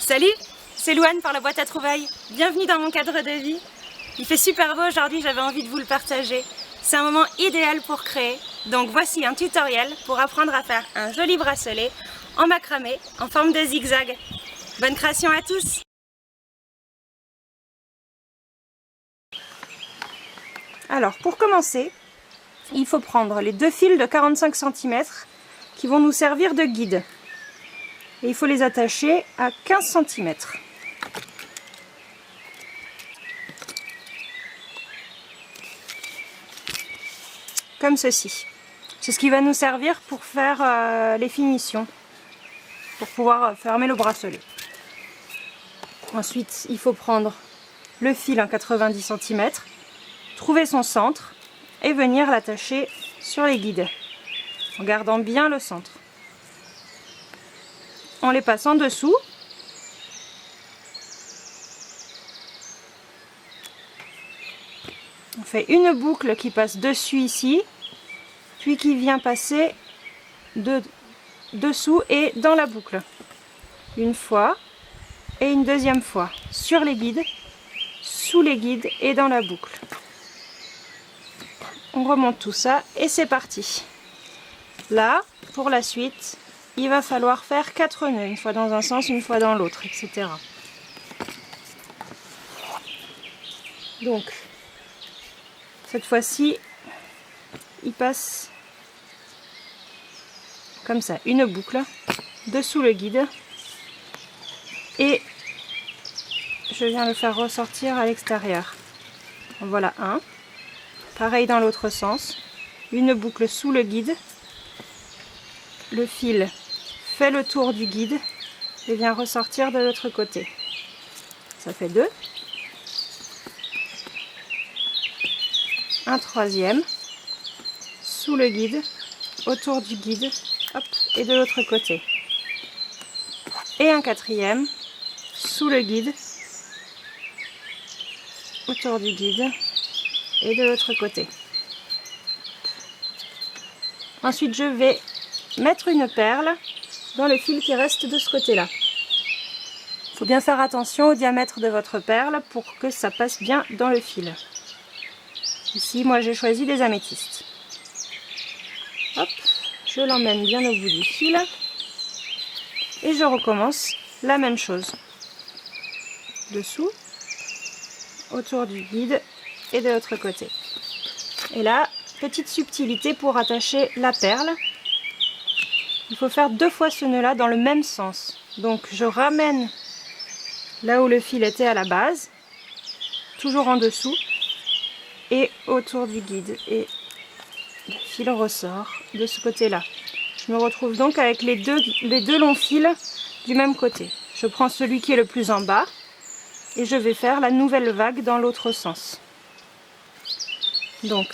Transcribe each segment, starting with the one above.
Salut, c'est Louane par la boîte à trouvailles. Bienvenue dans mon cadre de vie. Il fait super beau aujourd'hui, j'avais envie de vous le partager. C'est un moment idéal pour créer. Donc voici un tutoriel pour apprendre à faire un joli bracelet en macramé en forme de zigzag. Bonne création à tous! Alors pour commencer, il faut prendre les deux fils de 45 cm qui vont nous servir de guide. Et il faut les attacher à 15 cm. Comme ceci. C'est ce qui va nous servir pour faire les finitions, pour pouvoir fermer le bracelet. Ensuite, il faut prendre le fil en 90 cm, trouver son centre et venir l'attacher sur les guides, en gardant bien le centre. En les passant dessous. On fait une boucle qui passe dessus ici, puis qui vient passer dessous et dans la boucle. Une fois et une deuxième fois sur les guides, sous les guides et dans la boucle. On remonte tout ça et c'est parti. Là, pour la suite, il va falloir faire 4 nœuds, une fois dans un sens, une fois dans l'autre, etc. Donc, cette fois-ci, il passe comme ça, une boucle dessous le guide et je viens le faire ressortir à l'extérieur. Voilà un. Pareil dans l'autre sens, une boucle sous le guide, le fil fait le tour du guide et vient ressortir de l'autre côté. Ça fait 2. Un troisième sous le guide, autour du guide, hop, et de l'autre côté. Et un quatrième sous le guide, autour du guide et de l'autre côté. Ensuite, je vais mettre une perle dans le fil qui reste de ce côté-là. Il faut bien faire attention au diamètre de votre perle pour que ça passe bien dans le fil. Ici, moi j'ai choisi des améthystes. Hop, je l'emmène bien au bout du fil et je recommence la même chose. Dessous, autour du guide et de l'autre côté. Et là, petite subtilité pour attacher la perle. Il faut faire 2 fois ce nœud-là dans le même sens. Donc je ramène là où le fil était à la base, toujours en dessous, et autour du guide. Et le fil ressort de ce côté-là. Je me retrouve donc avec les deux longs fils du même côté. Je prends celui qui est le plus en bas et je vais faire la nouvelle vague dans l'autre sens. Donc,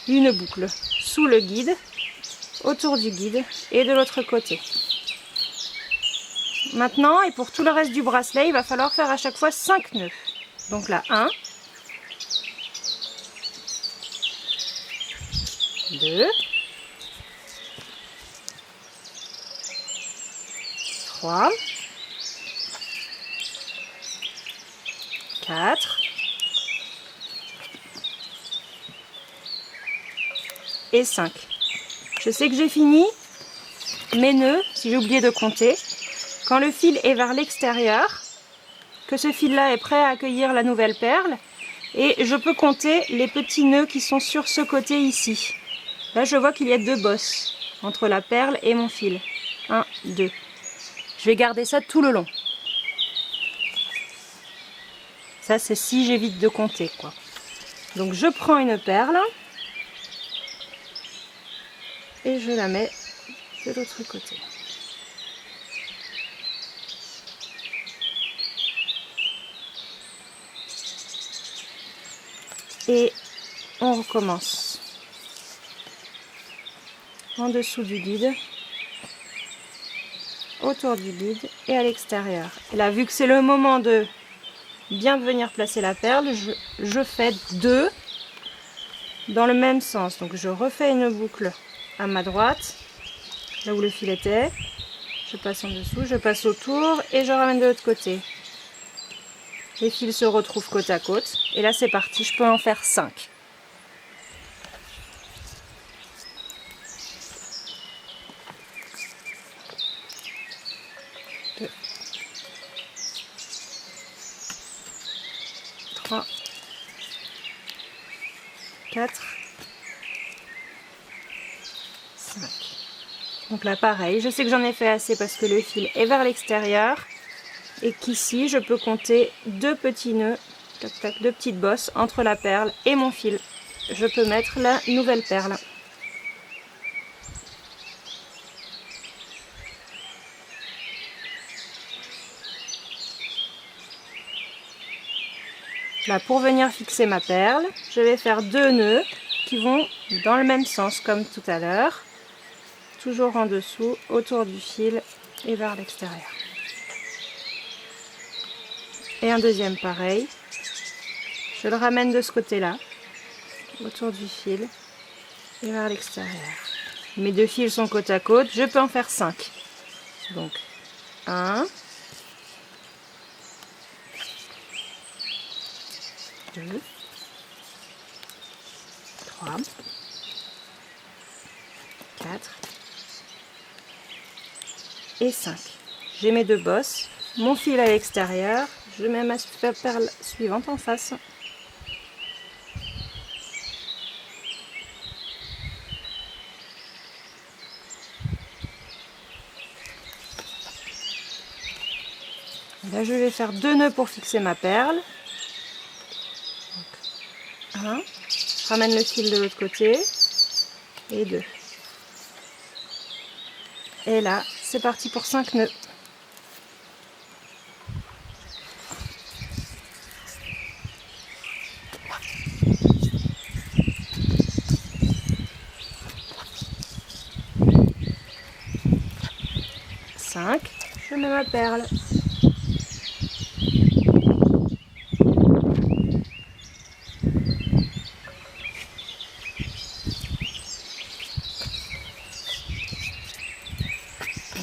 une boucle sous le guide, autour du guide et de l'autre côté. Maintenant, et pour tout le reste du bracelet, il va falloir faire à chaque fois 5 nœuds. Donc là, 1, 2, 3, 4 et 5. Je sais que j'ai fini mes nœuds, si j'ai oublié de compter. Quand le fil est vers l'extérieur, que ce fil-là est prêt à accueillir la nouvelle perle, et je peux compter les petits nœuds qui sont sur ce côté ici. Là, je vois qu'il y a 2 bosses entre la perle et mon fil. 1, 2. Je vais garder ça tout le long. Ça, c'est si j'évite de compter, quoi. Donc, je prends une perle et je la mets de l'autre côté. Et on recommence en dessous du guide, autour du guide et à l'extérieur. Et là, vu que c'est le moment de bien venir placer la perle, je fais 2 dans le même sens. Donc je refais une boucle à ma droite, là où le fil était, Je passe en dessous, je passe autour et je ramène de l'autre côté. Les fils se retrouvent côte à côte. Et là c'est parti, je peux en faire 5. Deux. 3. 4. 5. Donc là pareil, je sais que j'en ai fait assez parce que le fil est vers l'extérieur. Et qu'ici je peux compter 2 petits nœuds, tac tac, 2 petites bosses entre la perle et mon fil. Je peux mettre la nouvelle perle. Là, pour venir fixer ma perle, je vais faire 2 nœuds qui vont dans le même sens comme tout à l'heure. Toujours en dessous, autour du fil et vers l'extérieur. Et un deuxième pareil. Je le ramène de ce côté-là, autour du fil et vers l'extérieur. Mes 2 fils sont côte à côte, je peux en faire 5. Donc 1, 2, 3, 4 et 5. J'ai mes 2 bosses, mon fil à l'extérieur, je mets ma perle suivante en face. Là, je vais faire 2 nœuds pour fixer ma perle. Donc, 1, je ramène le fil de l'autre côté et 2. Et là, c'est parti pour 5 nœuds. Je mets ma perle.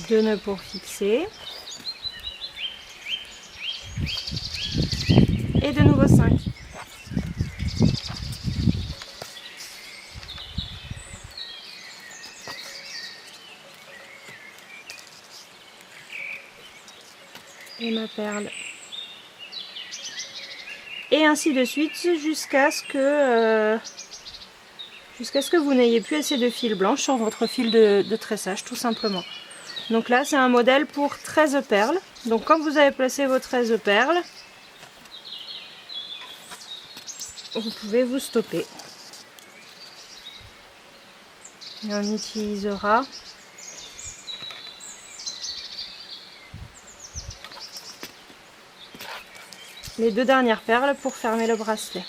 Deux nœuds pour fixer. Et de nouveau 5. Et ma perle. Et ainsi de suite jusqu'à ce que vous n'ayez plus assez de fil blanc sur votre fil de tressage, tout simplement. Donc là, c'est un modèle pour 13 perles. Donc quand vous avez placé vos 13 perles, vous pouvez vous stopper. Et on utilisera les 2 dernières perles pour fermer le bracelet.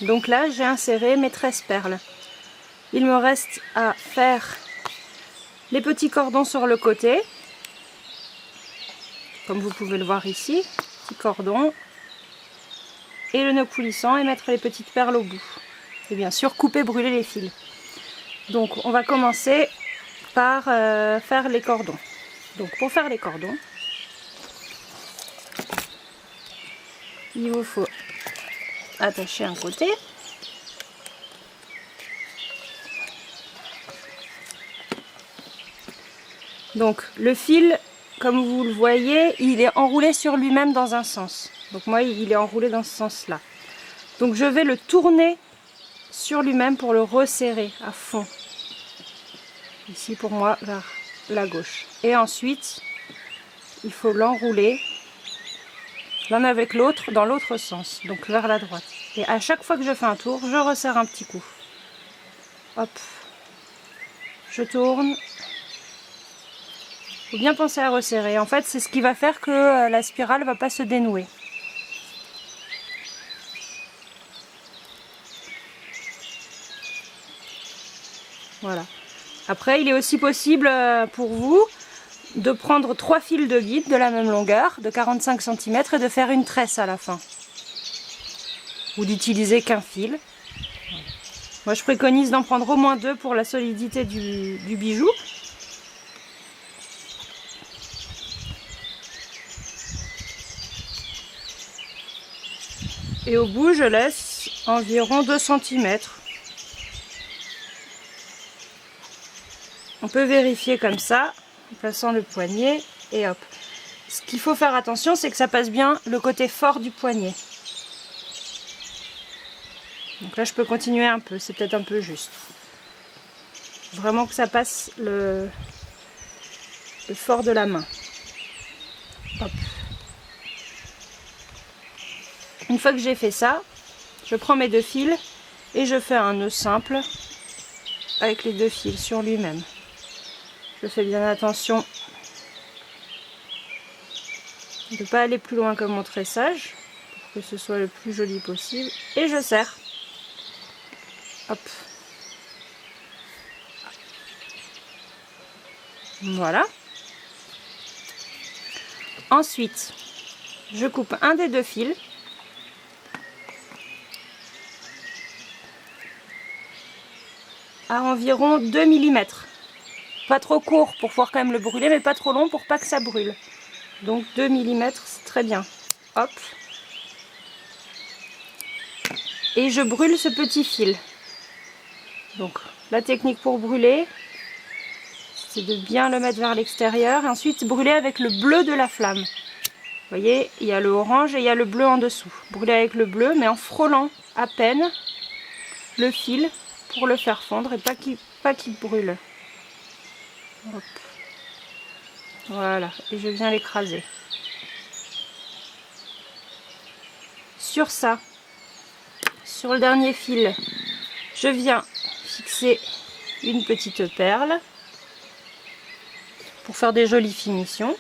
Donc là j'ai inséré mes 13 perles. Il me reste à faire les petits cordons sur le côté, comme vous pouvez le voir ici, petits cordons, et le nœud coulissant et mettre les petites perles au bout. Et bien sûr couper, brûler les fils. Donc on va commencer par faire les cordons. Donc pour faire les cordons, il vous faut attacher un côté. Donc le fil, comme vous le voyez, il est enroulé sur lui-même dans un sens. Donc moi il est enroulé dans ce sens-là. Donc je vais le tourner sur lui-même pour le resserrer à fond. Ici pour moi vers la gauche. Et ensuite il faut l'enrouler l'un avec l'autre dans l'autre sens, donc vers la droite. Et à chaque fois que je fais un tour, je resserre un petit coup. Hop, je tourne. Il faut bien penser à resserrer. En fait, c'est ce qui va faire que la spirale ne va pas se dénouer. Voilà. Après, il est aussi possible pour vous de prendre 3 fils de guide de la même longueur, de 45 cm, et de faire une tresse à la fin. Ou d'utiliser qu'un fil. Moi, je préconise d'en prendre au moins 2 pour la solidité du bijou. Et au bout, je laisse environ 2 cm. On peut vérifier comme ça, en plaçant le poignet, et hop. Ce qu'il faut faire attention, c'est que ça passe bien le côté fort du poignet. Donc là, je peux continuer un peu, c'est peut-être un peu juste. Vraiment que ça passe le fort de la main. Hop. Une fois que j'ai fait ça, je prends mes 2 fils et je fais un nœud simple avec les 2 fils sur lui-même. Je fais bien attention de ne pas aller plus loin que mon tressage pour que ce soit le plus joli possible. Et je serre. Hop. Voilà. Ensuite, je coupe un des 2 fils. À environ 2 mm. Pas trop court pour pouvoir quand même le brûler, mais pas trop long pour pas que ça brûle. Donc 2 mm, c'est très bien. Hop. Et je brûle ce petit fil. Donc la technique pour brûler, c'est de bien le mettre vers l'extérieur et ensuite brûler avec le bleu de la flamme. Vous voyez, il y a le orange et il y a le bleu en dessous. Brûler avec le bleu, mais en frôlant à peine le fil pour le faire fondre et pas qu'il brûle. Hop. Voilà, et je viens l'écraser. Sur ça, sur le dernier fil, je viens fixer une petite perle pour faire des jolies finitions.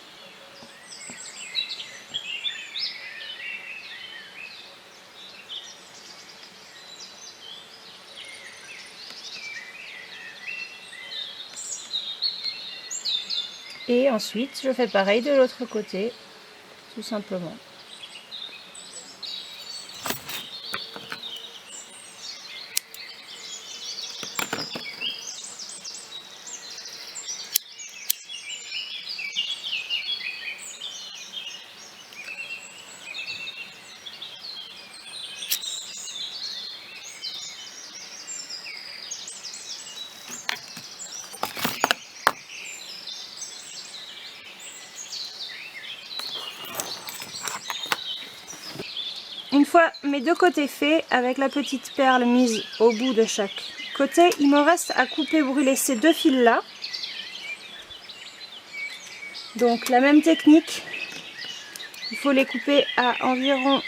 Et ensuite, je fais pareil de l'autre côté, tout simplement. Une fois mes 2 côtés faits, avec la petite perle mise au bout de chaque côté, il me reste à couper, brûler ces 2 fils là. Donc la même technique, il faut les couper à environ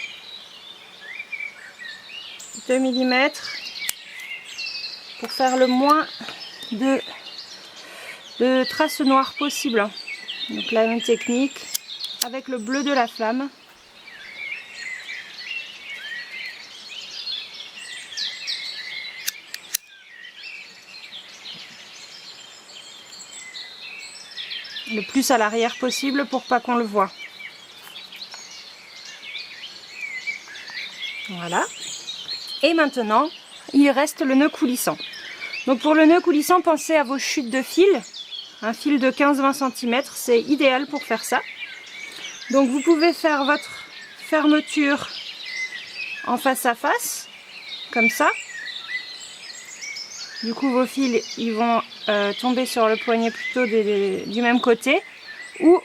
2 mm pour faire le moins de traces noires possible. Donc la même technique avec le bleu de la flamme. le plus à l'arrière possible pour pas qu'on le voie. Voilà. Et maintenant, il reste le nœud coulissant. Donc pour le nœud coulissant, pensez à vos chutes de fil. Un fil de 15-20 cm, c'est idéal pour faire ça. Donc vous pouvez faire votre fermeture en face à face, comme ça. Du coup vos fils ils vont tomber sur le poignet plutôt du même côté. Ou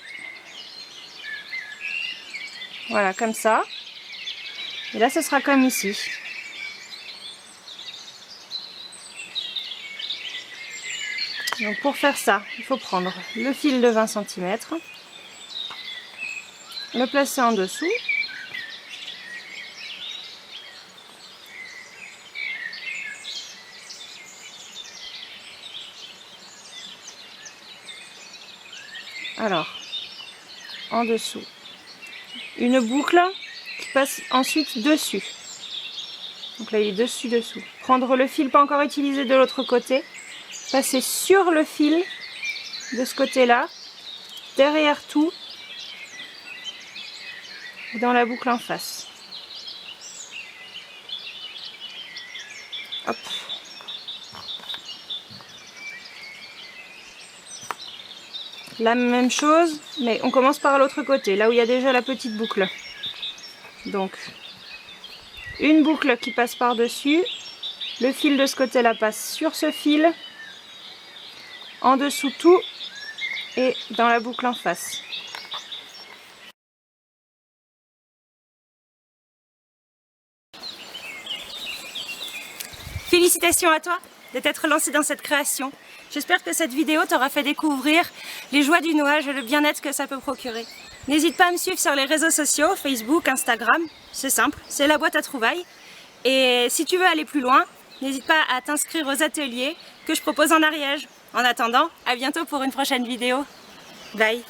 voilà, comme ça. Et là ce sera comme ici. Donc pour faire ça, il faut prendre le fil de 20 cm, le placer en dessous, alors en dessous une boucle qui passe ensuite dessus. Donc là il est dessus dessous. Prendre le fil pas encore utilisé de l'autre côté, passer sur le fil de ce côté là, derrière tout, dans la boucle en face. Hop. La même chose, mais on commence par l'autre côté, là où il y a déjà la petite boucle. Donc, une boucle qui passe par-dessus, le fil de ce côté-là passe sur ce fil, en dessous tout, et dans la boucle en face. Félicitations à toi de t'être lancé dans cette création. J'espère que cette vidéo t'aura fait découvrir les joies du nouage et le bien-être que ça peut procurer. N'hésite pas à me suivre sur les réseaux sociaux, Facebook, Instagram, c'est simple, c'est la boîte à trouvailles. Et si tu veux aller plus loin, n'hésite pas à t'inscrire aux ateliers que je propose en Ariège. En attendant, à bientôt pour une prochaine vidéo. Bye!